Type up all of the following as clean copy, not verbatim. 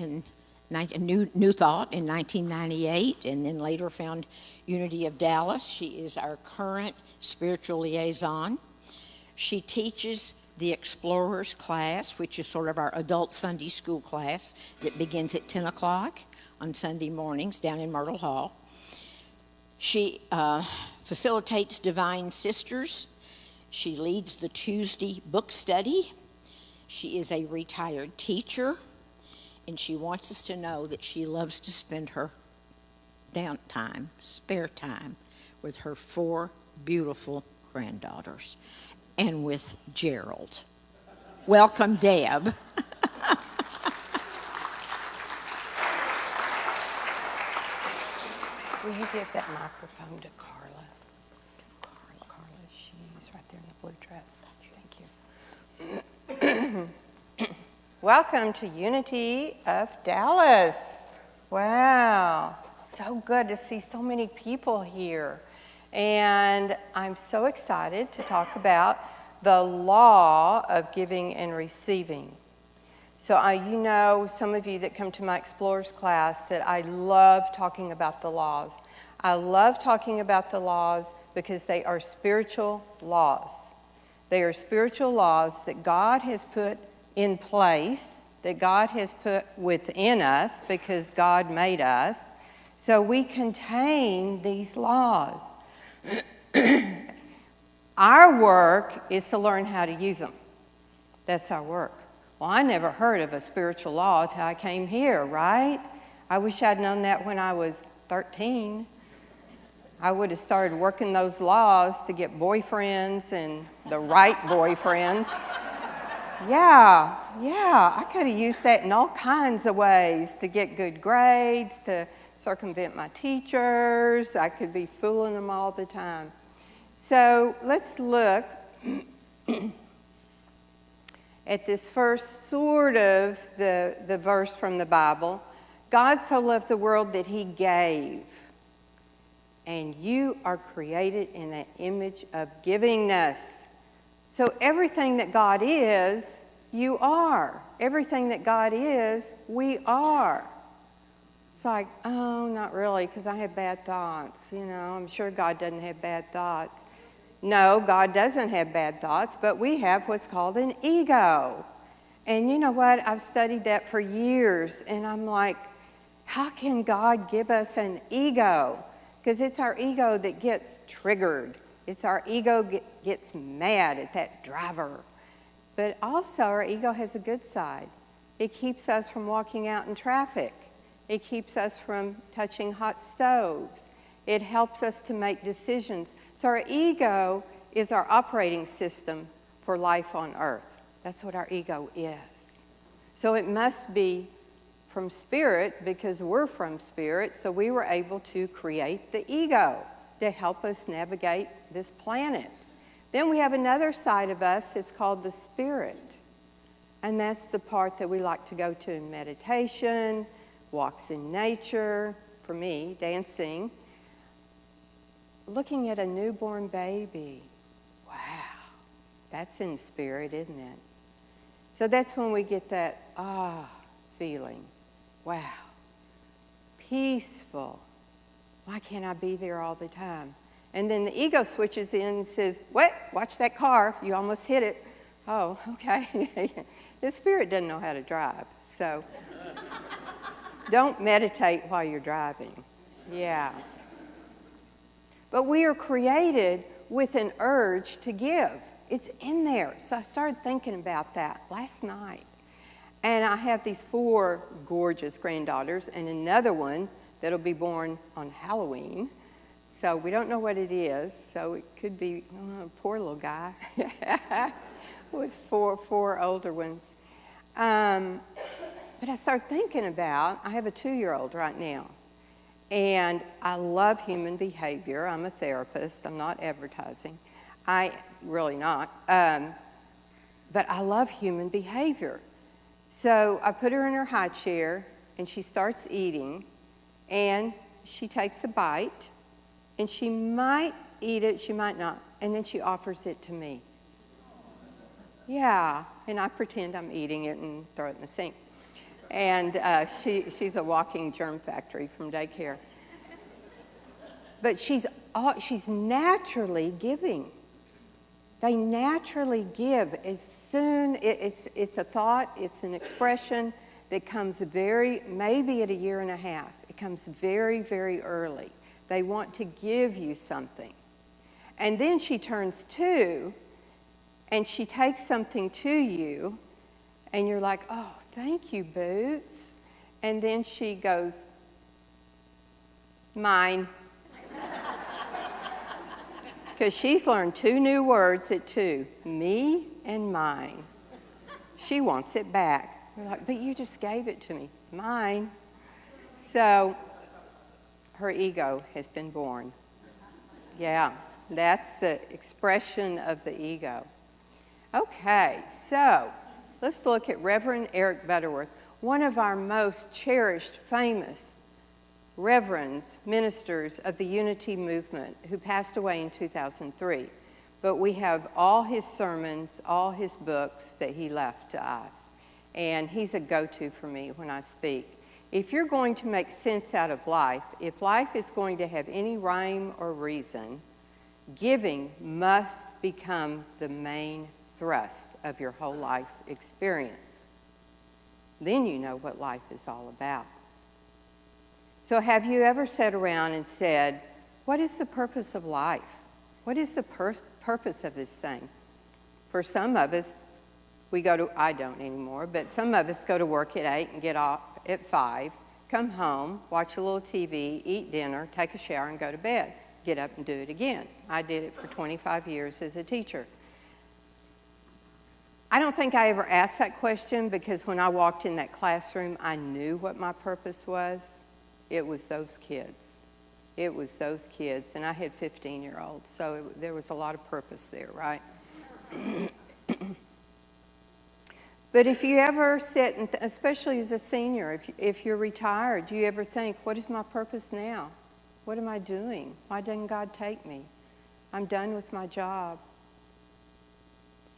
in New Thought in 1998, and then later found Unity of Dallas. She is our current spiritual liaison. She teaches the Explorers class, which is sort of our adult Sunday school class that begins at 10 o'clock on Sunday mornings down in Myrtle Hall. She facilitates Divine Sisters. She leads the Tuesday book study. She is a retired teacher, and she wants us to know that she loves to spend her downtime, spare time, with her 4 beautiful granddaughters and with Gerald. Welcome, Deb. Will you give that microphone to Carla? Carla, she's right there in the blue dress. Thank you. Welcome to Unity of Dallas. Wow, so good to see so many people here. And I'm so excited to talk about the law of giving and receiving. So you know, some of you that come to my Explorers class, that I love talking about the laws. I love talking about the laws because they are spiritual laws. They are spiritual laws that God has put in place, that God has put within us because God made us. So we contain these laws. Our work is to learn how to use them. That's our work. Well, I never heard of a spiritual law till I came here, right? I wish I'd known that when I was 13. I would have started working those laws to get boyfriends and the right boyfriends. Yeah, I could have used that in all kinds of ways to get good grades, to circumvent my teachers. I could be fooling them all the time. So let's look at this first sort of the verse from the Bible. God so loved the world that he gave. And you are created in the image of givingness. So everything that God is, you are. Everything that God is, we are. It's like, oh, not really, because I have bad thoughts. You know, I'm sure God doesn't have bad thoughts. No, God doesn't have bad thoughts, but we have what's called an ego. And you know what? I've studied that for years, and I'm like, how can God give us an ego? Because it's our ego that gets triggered. It's our ego gets mad at that driver. But also, our ego has a good side. It keeps us from walking out in traffic. It keeps us from touching hot stoves. It helps us to make decisions. So our ego is our operating system for life on earth. That's what our ego is. So it must be from spirit because we're from spirit, so we were able to create the ego to help us navigate this planet. Then we have another side of us, it's called the spirit. And that's the part that we like to go to in meditation, walks in nature, for me, dancing, looking at a newborn baby. Wow, that's in spirit, isn't it? So that's when we get that feeling. Wow, peaceful. Why can't I be there all the time? And then the ego switches in and says, what? Watch that car. You almost hit it. Oh, okay. The spirit doesn't know how to drive. So don't meditate while you're driving. Yeah. But we are created with an urge to give. It's in there. So I started thinking about that last night. And I have these 4 gorgeous granddaughters and another one that'll be born on Halloween. So we don't know what it is. So it could be, poor little guy with four older ones. But I started thinking about, I have a 2-year-old right now. And I love human behavior. I'm a therapist. I'm not advertising. Really not. But I love human behavior. So I put her in her high chair, and she starts eating, and she takes a bite, and she might eat it, she might not, and then she offers it to me. Yeah, and I pretend I'm eating it and throw it in the sink. And she's a walking germ factory from daycare. But she's naturally giving. They naturally give as soon, it's a thought, it's an expression that comes maybe at a year and a half. It comes very, very early. They want to give you something. And then she turns 2, and she takes something to you, and you're like, oh, thank you, Boots. And then she goes, mine. Because she's learned 2 new words at 2, me and mine. She wants it back. We're like, but you just gave it to me. Mine. So her ego has been born. Yeah, that's the expression of the ego. Okay, so let's look at Reverend Eric Butterworth, one of our most cherished, famous reverends, ministers of the Unity movement, who passed away in 2003. But we have all his sermons, all his books that he left to us. And he's a go-to for me when I speak. If you're going to make sense out of life, if life is going to have any rhyme or reason, giving must become the main thrust of your whole life experience. Then you know what life is all about. So have you ever sat around and said, what is the purpose of life? What is the purpose of this thing? For some of us, I don't anymore, but some of us go to work at 8 and get off at 5, come home, watch a little TV, eat dinner, take a shower, and go to bed. Get up and do it again. I did it for 25 years as a teacher. I don't think I ever asked that question because when I walked in that classroom, I knew what my purpose was. It was those kids. It was those kids, and I had 15-year-olds, so there was a lot of purpose there, right? But if you ever sit, and especially as a senior, if you're retired, do you ever think, what is my purpose now? What am I doing? Why didn't God take me? I'm done with my job.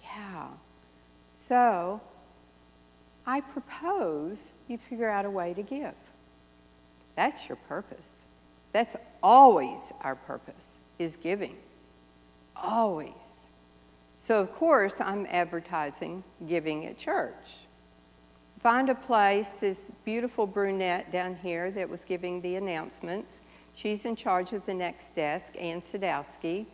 Yeah. So I propose you figure out a way to give. That's your purpose. That's always our purpose, is giving. Always. So, of course, I'm advertising giving at church. Find a place, this beautiful brunette down here that was giving the announcements. She's in charge of the next desk, Ann Sadowski.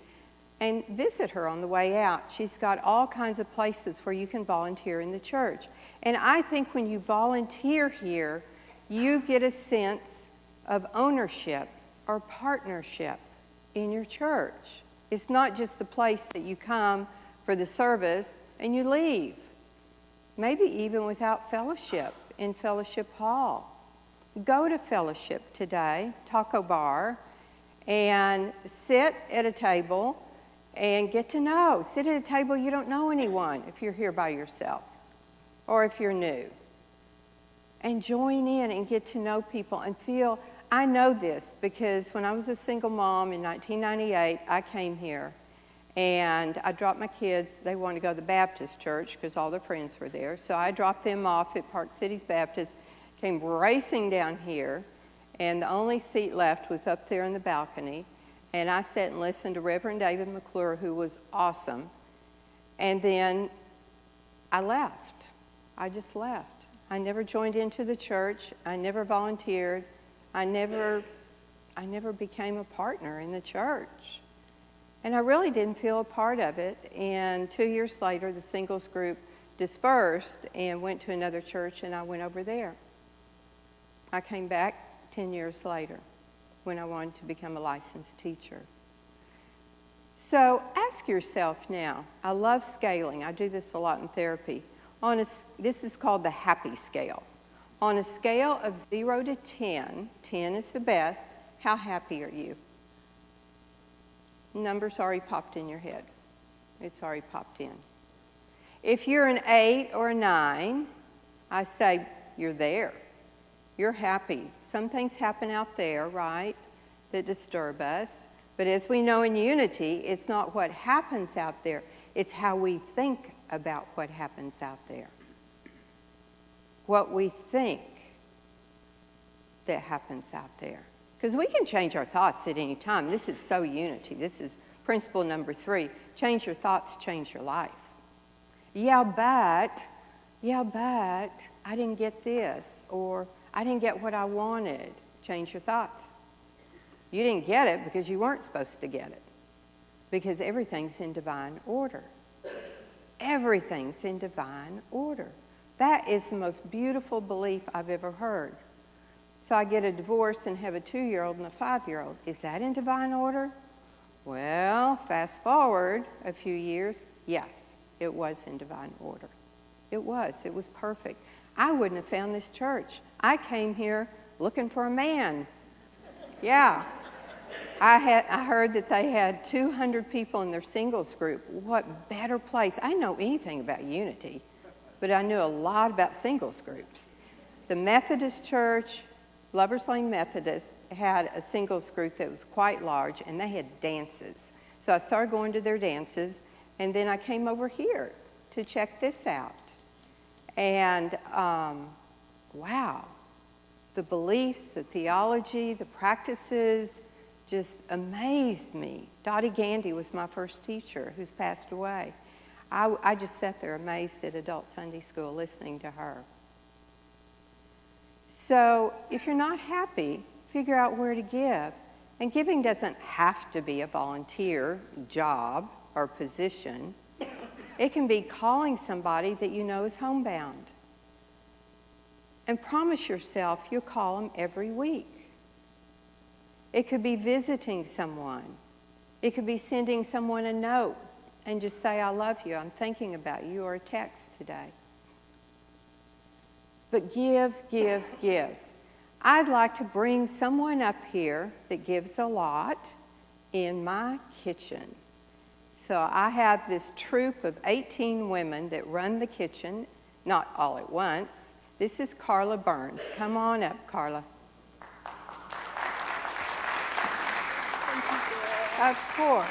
And visit her on the way out. She's got all kinds of places where you can volunteer in the church. And I think when you volunteer here, you get a sense of ownership or partnership in your church. It's not just a place that you come for the service and you leave, maybe even without fellowship in Fellowship Hall. Go to Fellowship today, Taco Bar, and sit at a table and get to know. Sit at a table you don't know anyone if you're here by yourself or if you're new. And join in and get to know people and feel. I know this because when I was a single mom in 1998, I came here and I dropped my kids. They wanted to go to the Baptist church because all their friends were there. So I dropped them off at Park Cities Baptist, came racing down here, and the only seat left was up there in the balcony. And I sat and listened to Reverend David McClure, who was awesome. And then I left. I just left. I never joined into the church. I never volunteered. I never became a partner in the church. And I really didn't feel a part of it. And 2 years later, the singles group dispersed and went to another church, and I went over there. I came back 10 years later when I wanted to become a licensed teacher. So ask yourself now, I love scaling. I do this a lot in therapy. This is called the happy scale. On a scale of 0 to 10, 10 is the best, how happy are you? Number's already popped in your head. It's already popped in. If you're an 8 or a 9, I say you're there. You're happy. Some things happen out there, right, that disturb us. But as we know in Unity, it's not what happens out there. It's how we think about what happens out there. What we think that happens out there. Because we can change our thoughts at any time. This is so unity. This is principle number 3. Change your thoughts, change your life. Yeah, but I didn't get this, or I didn't get what I wanted. Change your thoughts. You didn't get it because you weren't supposed to get it. Because everything's in divine order. Everything's in divine order. That is the most beautiful belief I've ever heard. So I get a divorce and have a 2-year-old and a 5-year-old. Is that in divine order? Well, fast forward a few years. Yes, it was in divine order. It was perfect. I wouldn't have found this church. I came here looking for a man. Yeah. I heard that they had 200 people in their singles group. What better place? I didn't know anything about unity, but I knew a lot about singles groups. The Methodist Church, Lover's Lane Methodist, had a singles group that was quite large, and they had dances. So I started going to their dances, and then I came over here to check this out. And wow, the beliefs, the theology, the practices just amazed me. Dottie Gandy was my first teacher, who's passed away. I just sat there amazed at adult Sunday school listening to her. So if you're not happy, figure out where to give. And giving doesn't have to be a volunteer job or position. It can be calling somebody that you know is homebound. And promise yourself you'll call them every week. It could be visiting someone. It could be sending someone a note and just say, I love you, I'm thinking about you, or a text today. But give, give, give. I'd like to bring someone up here that gives a lot in my kitchen. So I have this troop of 18 women that run the kitchen, not all at once. This is Carla Burns. Come on up, Carla. Of course.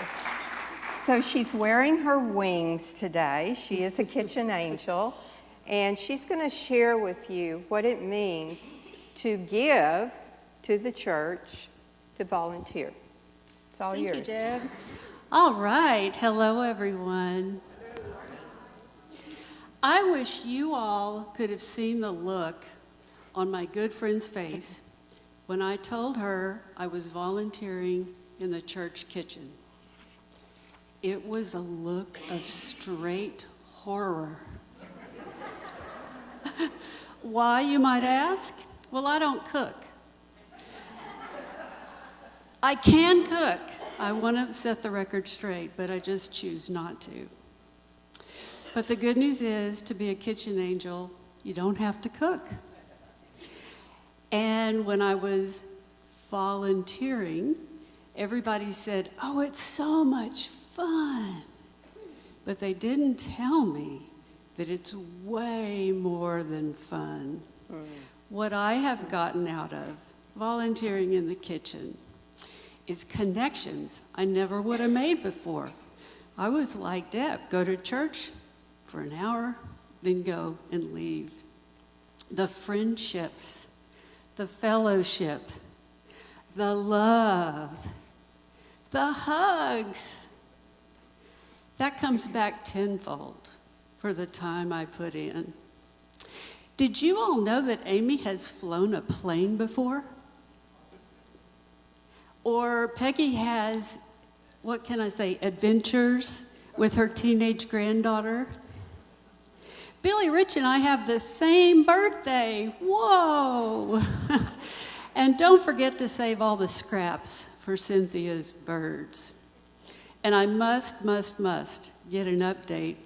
So she's wearing her wings today. She is a kitchen angel. And she's going to share with you what it means to give to the church, to volunteer. It's all yours. Thank you, Deb. All right. Hello, everyone. I wish you all could have seen the look on my good friend's face when I told her I was volunteering in the church kitchen. It was a look of straight horror. Why, you might ask? Well, I don't cook. I can cook. I want to set the record straight, but I just choose not to. But the good news is, to be a kitchen angel, you don't have to cook. And when I was volunteering, everybody said, oh, it's so much fun. But they didn't tell me that it's way more than fun. What I have gotten out of volunteering in the kitchen is connections I never would have made before. I was like Deb, go to church for an hour, then go and leave. The friendships, the fellowship, the love, the hugs, that comes back tenfold for the time I put in. Did you all know that Amy has flown a plane before? Or Peggy has, what can I say, adventures with her teenage granddaughter? Billy Rich and I have the same birthday. Whoa! And don't forget to save all the scraps for Cynthia's birds. And I must get an update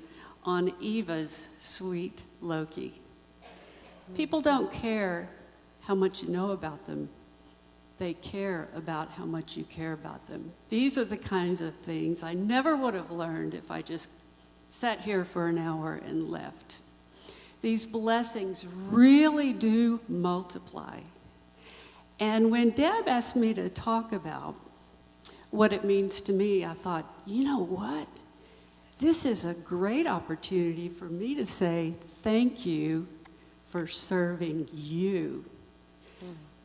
on Eva's sweet Loki. People don't care how much you know about them. They care about how much you care about them. These are the kinds of things I never would have learned if I just sat here for an hour and left. These blessings really do multiply. And when Deb asked me to talk about what it means to me, I thought, you know what? This is a great opportunity for me to say thank you for serving you.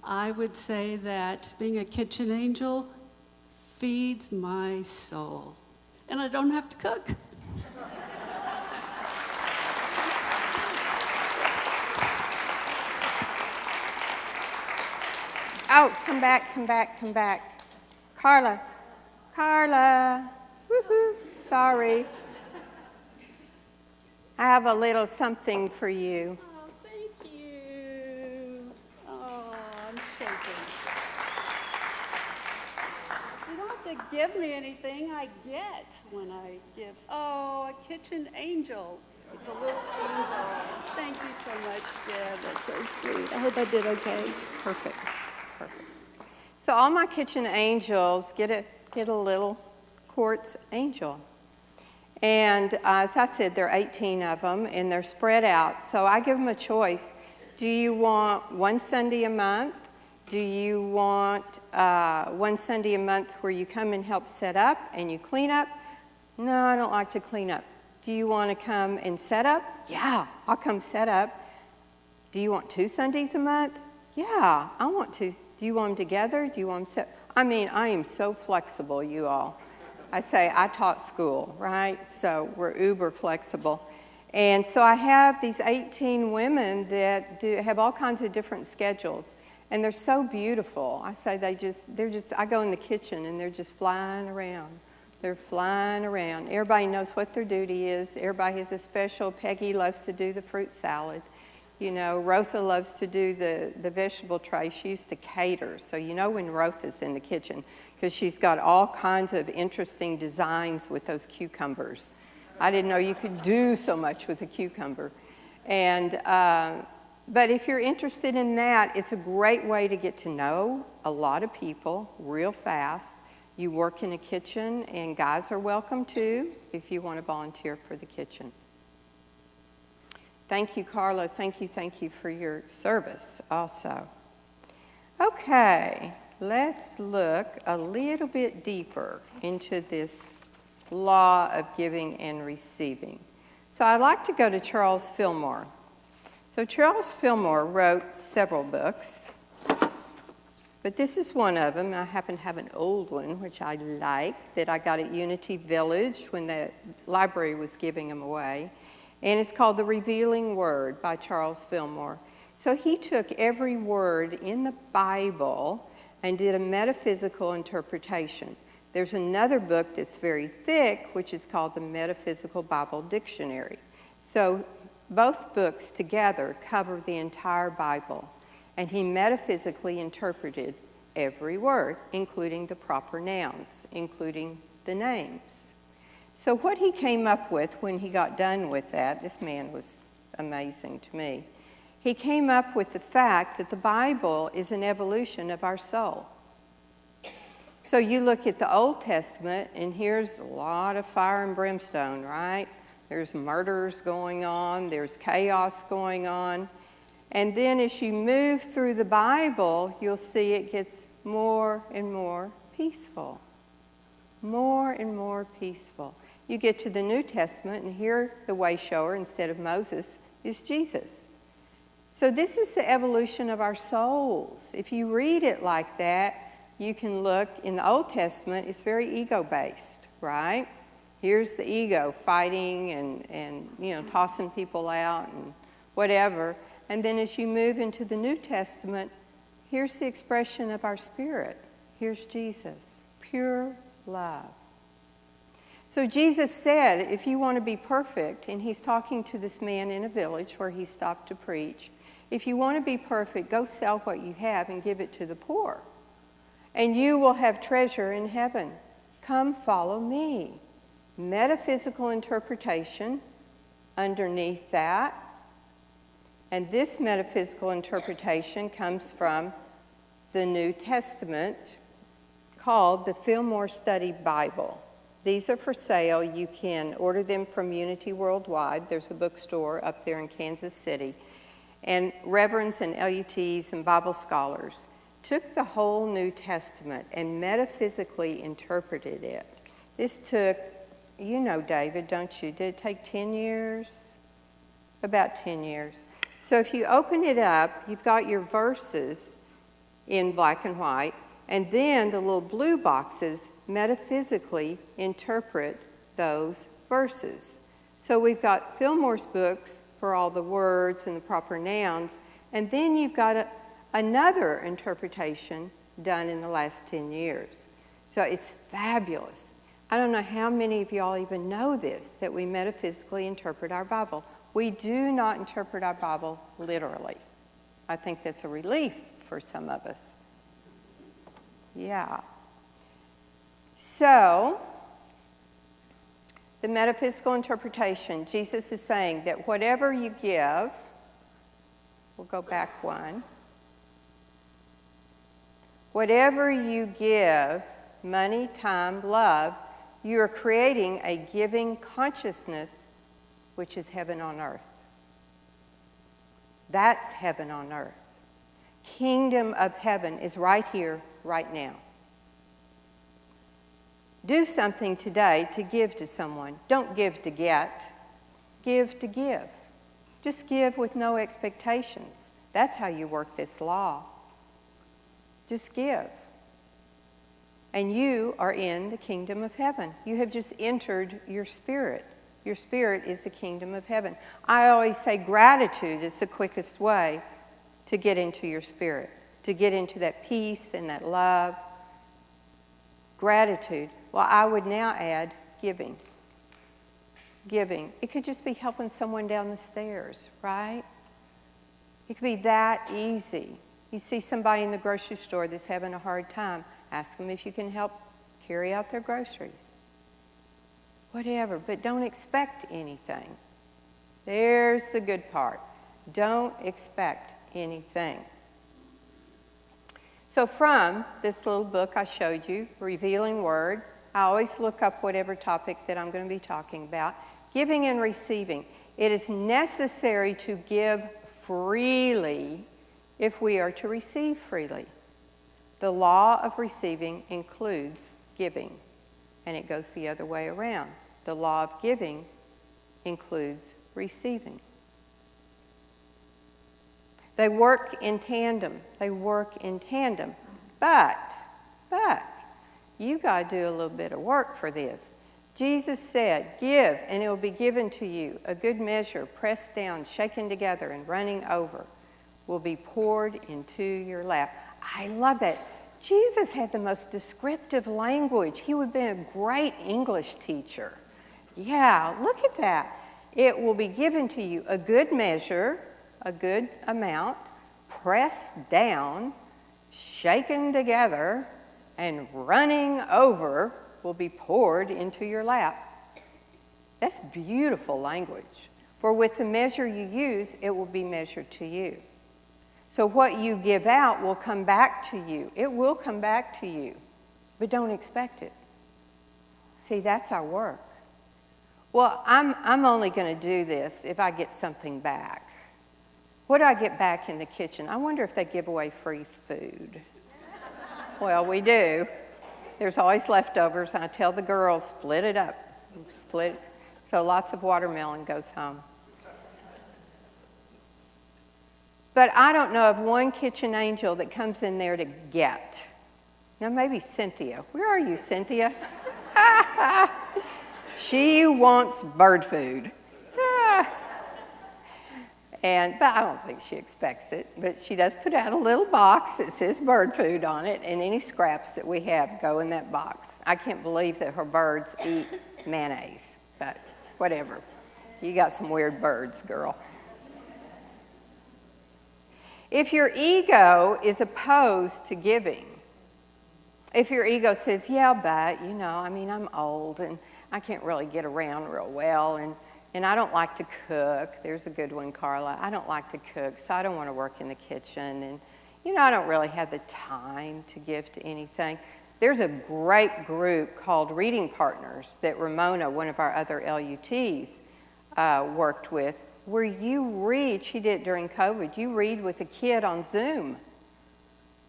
I would say that being a kitchen angel feeds my soul. And I don't have to cook. Oh, come back. Carla. Woohoo, sorry. I have a little something for you. Oh, thank you. Oh, I'm shaking. You don't have to give me anything. I get when I give. Oh, a kitchen angel. It's a little angel. Thank you so much, Deb. That's so sweet. I hope I did okay. Perfect. So all my kitchen angels get a little quartz angel. And as I said, there are 18 of them, and they're spread out. So I give them a choice. Do you want one Sunday a month? Do you want one Sunday a month where you come and help set up and you clean up? No, I don't like to clean up. Do you want to come and set up? Yeah, I'll come set up. Do you want 2 Sundays a month? Yeah, I want to. Do you want them together? Do you want them set? I mean, I am so flexible, you all. I say I taught school, right? So we're uber flexible. And so I have these 18 women that have all kinds of different schedules. And they're so beautiful. I say I go in the kitchen and they're just flying around. They're flying around. Everybody knows what their duty is. Everybody has a special. Peggy loves to do the fruit salad. You know, Rotha loves to do the vegetable tray. She used to cater. So you know when Rotha's in the kitchen because she's got all kinds of interesting designs with those cucumbers. I didn't know you could do so much with a cucumber. And but if you're interested in that, it's a great way to get to know a lot of people real fast. You work in a kitchen, and guys are welcome too if you want to volunteer for the kitchen. Thank you, Carla. Thank you for your service also. Okay, let's look a little bit deeper into this law of giving and receiving. So I'd like to go to Charles Fillmore. So Charles Fillmore wrote several books, but this is one of them. I happen to have an old one, which I like, that I got at Unity Village when the library was giving them away. And it's called The Revealing Word by Charles Fillmore. So he took every word in the Bible and did a metaphysical interpretation. There's another book that's very thick, which is called the Metaphysical Bible Dictionary. So both books together cover the entire Bible. And he metaphysically interpreted every word, including the proper nouns, including the names. So what he came up with when he got done with that, this man was amazing to me. He came up with the fact that the Bible is an evolution of our soul. So you look at the Old Testament, and here's a lot of fire and brimstone, right? There's murders going on, there's chaos going on. And then as you move through the Bible, you'll see it gets more and more peaceful. More and more peaceful. You get to the New Testament, and here the way shower instead of Moses is Jesus. So this is the evolution of our souls. If you read it like that, you can look in the Old Testament, it's very ego-based, right? Here's the ego fighting and you know, tossing people out and whatever. And then as you move into the New Testament, here's the expression of our spirit. Here's Jesus, pure love. So Jesus said, if you want to be perfect, and he's talking to this man in a village where he stopped to preach, if you want to be perfect, go sell what you have and give it to the poor, and you will have treasure in heaven. Come follow me. Metaphysical interpretation underneath that. And this metaphysical interpretation comes from the New Testament called the Fillmore Study Bible. These are for sale. You can order them from Unity Worldwide. There's a bookstore up there in Kansas City. And reverends and LUTs and Bible scholars took the whole New Testament and metaphysically interpreted it. This took, you know, David, don't you? Did it take 10 years? About 10 years. So if you open it up, you've got your verses, in black and white. And then the little blue boxes metaphysically interpret those verses. So we've got Fillmore's books for all the words and the proper nouns, and then you've got another interpretation done in the last 10 years. So it's fabulous. I don't know how many of y'all even know this, that we metaphysically interpret our Bible. We do not interpret our Bible literally. I think that's a relief for some of us. Yeah. So, the metaphysical interpretation, Jesus is saying that whatever you give, we'll go back one. Whatever you give, money, time, love, you are creating a giving consciousness, which is heaven on earth. That's heaven on earth. Kingdom of heaven is right here, right now. Do something today to give to someone. Don't give to get. Give to give. Just give with no expectations. That's how you work this law. Just give. And you are in the kingdom of heaven. You have just entered your spirit. Your spirit is the kingdom of heaven. I always say gratitude is the quickest way to get into your spirit, to get into that peace and that love. Gratitude. Well, I would now add giving. Giving. It could just be helping someone down the stairs, right? It could be that easy. You see somebody in the grocery store that's having a hard time, ask them if you can help carry out their groceries. Whatever, but don't expect anything. There's the good part. Don't expect anything. So from this little book I showed you, Revealing Word, I always look up whatever topic that I'm going to be talking about. Giving and receiving. It is necessary to give freely if we are to receive freely. The law of receiving includes giving, and it goes the other way around. The law of giving includes receiving. They work in tandem. They work in tandem. But, you got to do a little bit of work for this. Jesus said, give, and it will be given to you. A good measure, pressed down, shaken together, and running over, will be poured into your lap. I love that. Jesus had the most descriptive language. He would have been a great English teacher. Yeah, look at that. It will be given to you a good measure, a good amount, pressed down, shaken together, and running over will be poured into your lap. That's beautiful language. For with the measure you use, it will be measured to you. So what you give out will come back to you. It will come back to you, but don't expect it. See, that's our work. Well, I'm only going to do this if I get something back. What do I get back in the kitchen? I wonder if they give away free food. Well, we do. There's always leftovers, and I tell the girls, split it up. Split it. So lots of watermelon goes home. But I don't know of one kitchen angel that comes in there to get. Now, maybe Cynthia. Where are you, Cynthia? She wants bird food. But I don't think she expects it. But she does put out a little box that says bird food on it, and any scraps that we have go in that box. I can't believe that her birds eat mayonnaise, but whatever. You got some weird birds, girl. If your ego is opposed to giving, if your ego says, yeah, but, I'm old and I can't really get around real well, and I don't like to cook. There's a good one, Carla. I don't like to cook, so I don't want to work in the kitchen. And, I don't really have the time to give to anything. There's a great group called Reading Partners that Ramona, one of our other LUTs, worked with, where you read. She did it during COVID. You read with a kid on Zoom,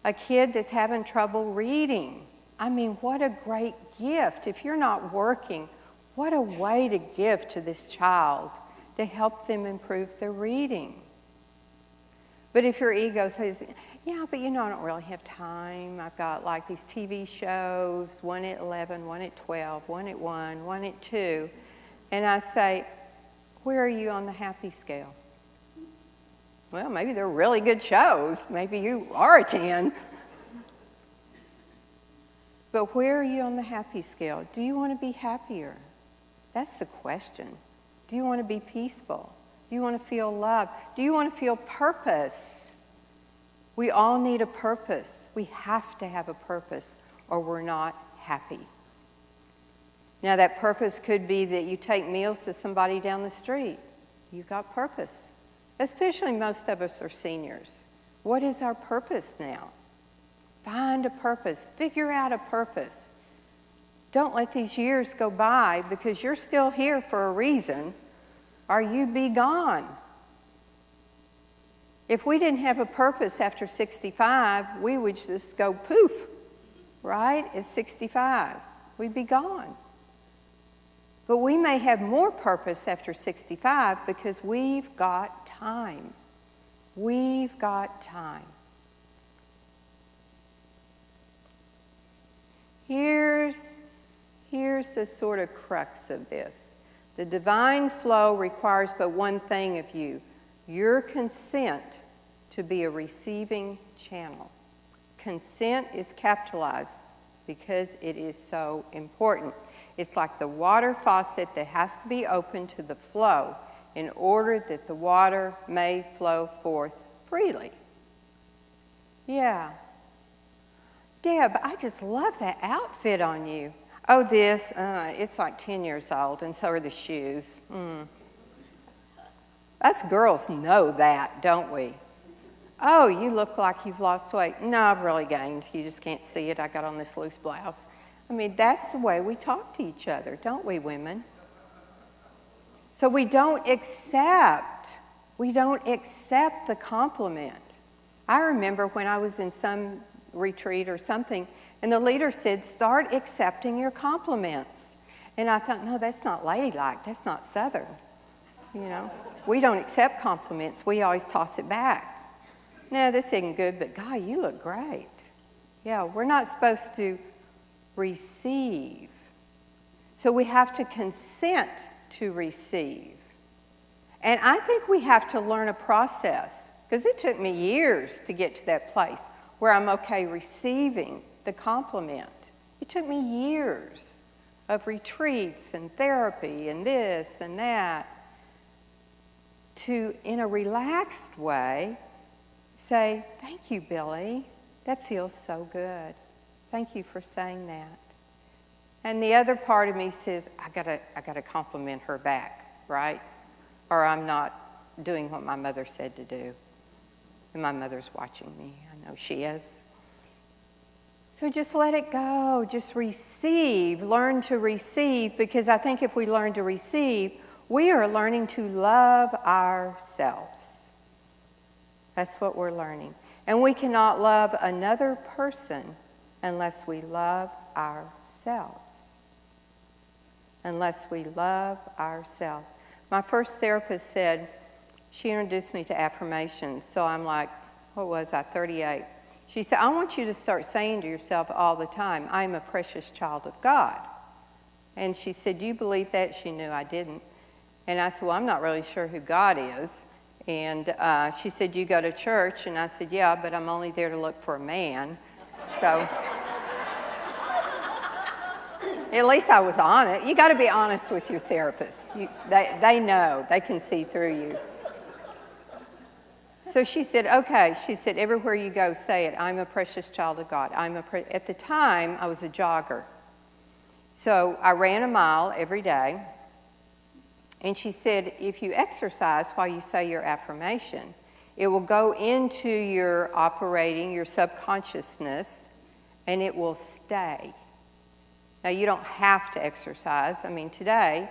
a kid that's having trouble reading. I mean, what a great gift. If you're not working, what a way to give to this child to help them improve their reading. But if your ego says, yeah, but I don't really have time. I've got like these TV shows, one at 11, one at 12, one at 1, one at 2. And I say, where are you on the happy scale? Well, maybe they're really good shows. Maybe you are a 10. But where are you on the happy scale? Do you want to be happier? That's the question. Do you want to be peaceful? Do you want to feel love? Do you want to feel purpose? We all need a purpose. We have to have a purpose or we're not happy. Now that purpose could be that you take meals to somebody down the street. You've got purpose. Especially most of us are seniors. What is our purpose now? Find a purpose. Figure out a purpose. Don't let these years go by because you're still here for a reason or you be gone. If we didn't have a purpose after 65, we would just go poof, right? At 65, we'd be gone. But we may have more purpose after 65 because we've got time. We've got time. Here's the sort of crux of this. The divine flow requires but one thing of you, your consent to be a receiving channel. Consent is capitalized because it is so important. It's like the water faucet that has to be open to the flow in order that the water may flow forth freely. Yeah. Deb, I just love that outfit on you. Oh, this, it's like 10 years old, and so are the shoes. Us girls know that, don't we? Oh, you look like you've lost weight. No, I've really gained. You just can't see it. I got on this loose blouse. I mean, that's the way we talk to each other, don't we, women? So we don't accept the compliment. I remember when I was in some retreat or something, and the leader said, start accepting your compliments. And I thought, no, that's not ladylike. That's not Southern. We don't accept compliments. We always toss it back. No, this isn't good, but God, you look great. Yeah, we're not supposed to receive. So we have to consent to receive. And I think we have to learn a process, because it took me years to get to that place where I'm okay receiving the compliment. It took me years of retreats and therapy and this and that to, in a relaxed way, say, thank you, Billy. That feels so good. Thank you for saying that. And the other part of me says, I gotta compliment her back, right? Or I'm not doing what my mother said to do. And my mother's watching me. I know she is. So just let it go. Just receive. Learn to receive, because I think if we learn to receive, we are learning to love ourselves. That's what we're learning. And we cannot love another person unless we love ourselves. Unless we love ourselves. My first therapist said, she introduced me to affirmations. So I'm like, what was I, 38? She said, I want you to start saying to yourself all the time, I'm a precious child of God. And she said, do you believe that? She knew I didn't. And I said, well, I'm not really sure who God is. And she said, you go to church? And I said, yeah, but I'm only there to look for a man. So at least I was honest. You got to be honest with your therapist. They know. They can see through you. So she said, okay. She said, everywhere you go, say it. I'm a precious child of God. At the time, I was a jogger. So I ran a mile every day. And she said, if you exercise while you say your affirmation, it will go into your subconsciousness, and it will stay. Now, you don't have to exercise. I mean, today,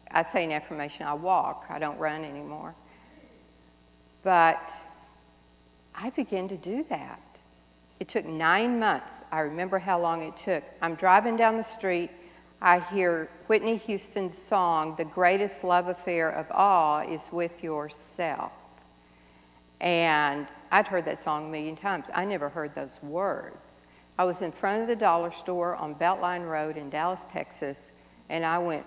I say an affirmation, I walk. I don't run anymore. But I began to do that. It took 9 months. I remember how long it took. I'm driving down the street. I hear Whitney Houston's song, the greatest love affair of all is with yourself. And I'd heard that song a million times. I never heard those words. I was in front of the dollar store on Beltline Road in Dallas, Texas, and I went,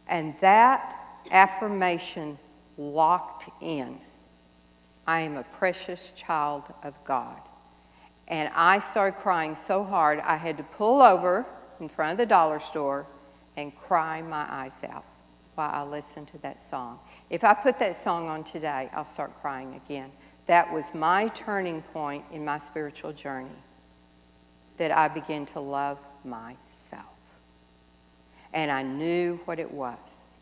and that affirmation locked in. I am a precious child of God. And I started crying so hard, I had to pull over in front of the dollar store and cry my eyes out while I listened to that song. If I put that song on today, I'll start crying again. That was my turning point in my spiritual journey, that I began to love myself. And I knew what it was.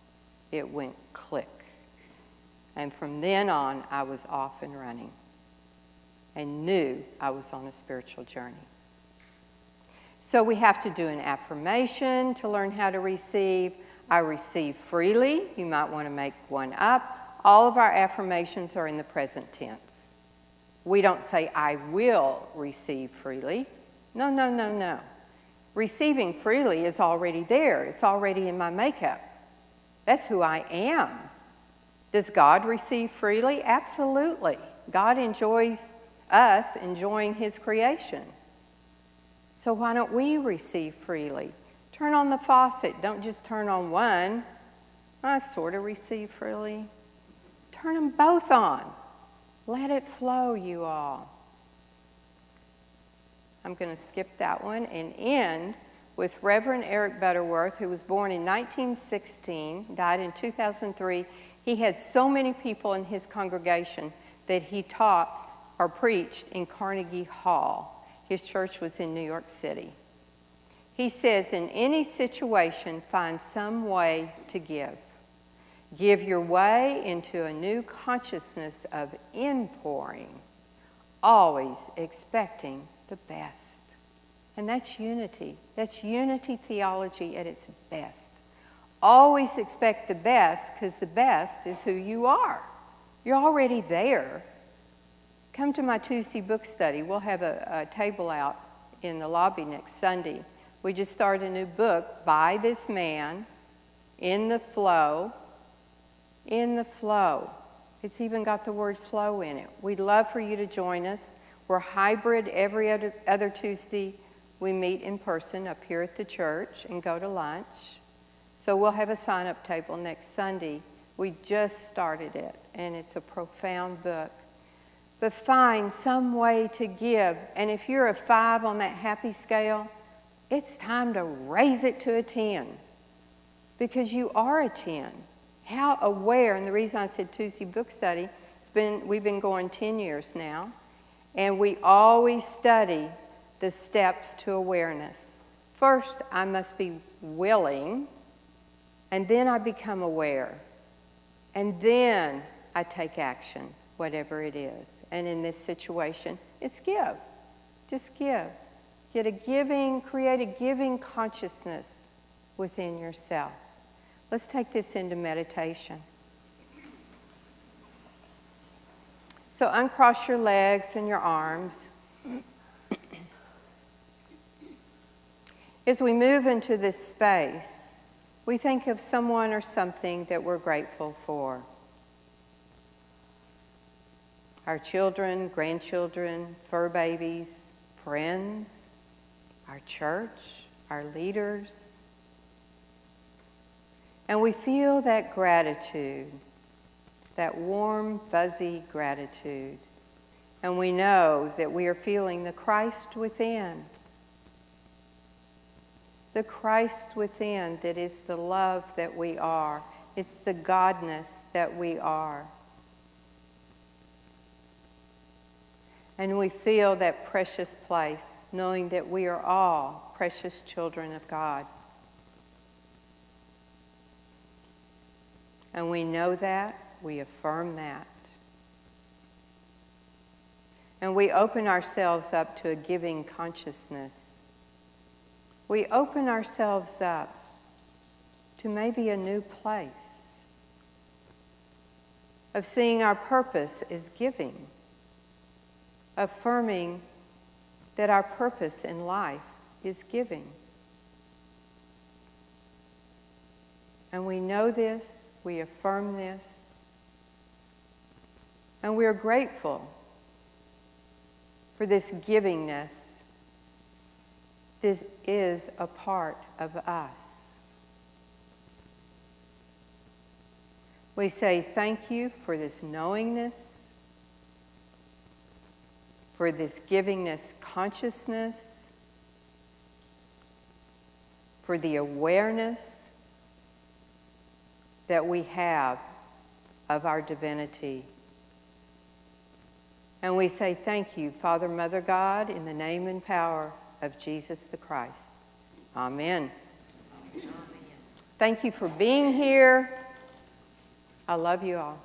It went click. And from then on, I was off and running and knew I was on a spiritual journey. So we have to do an affirmation to learn how to receive. I receive freely. You might want to make one up. All of our affirmations are in the present tense. We don't say, I will receive freely. No, no, no, no. Receiving freely is already there. It's already in my makeup. That's who I am. Does God receive freely? Absolutely. God enjoys us enjoying His creation. So why don't we receive freely? Turn on the faucet. Don't just turn on one. I sort of receive freely. Turn them both on. Let it flow, you all. I'm going to skip that one and end with Reverend Eric Butterworth, who was born in 1916, died in 2003. He had so many people in his congregation that he taught or preached in Carnegie Hall. His church was in New York City. He says, in any situation, find some way to give. Give your way into a new consciousness of inpouring, always expecting the best. And that's unity. That's unity theology at its best. Always expect the best, because the best is who you are. You're already there. Come to my Tuesday book study. We'll have a table out in the lobby next Sunday. We just started a new book by this man, In the Flow. In the Flow. It's even got the word flow in it. We'd love for you to join us. We're hybrid every other Tuesday. We meet in person up here at the church and go to lunch. So we'll have a sign-up table next Sunday. We just started it, and it's a profound book. But find some way to give. And if you're a 5 on that happy scale, it's time to raise it to a 10, because you are a 10. How aware, and the reason I said Tuesday book study, we've been going 10 years now, and we always study the steps to awareness. First, I must be willing, and then I become aware, and then I take action, whatever it is. And in this situation, it's give. Just give. Create a giving consciousness within yourself. Let's take this into meditation. So uncross your legs and your arms. As we move into this space, we think of someone or something that we're grateful for. Our children, grandchildren, fur babies, friends, our church, our leaders. And we feel that gratitude, that warm, fuzzy gratitude. And we know that we are feeling the Christ within. The Christ within that is the love that we are. It's the Godness that we are. And we feel that precious place, knowing that we are all precious children of God. And we know that, we affirm that. And we open ourselves up to a giving consciousness. We open ourselves up to maybe a new place of seeing our purpose as giving, affirming that our purpose in life is giving. And we know this, we affirm this, And we are grateful for this givingness. This is a part of us. We say thank you for this knowingness, for this givingness consciousness, for the awareness that we have of our divinity. And we say thank you, Father, Mother, God, in the name and power of Jesus the Christ. Amen. Amen. Thank you for being here. I love you all.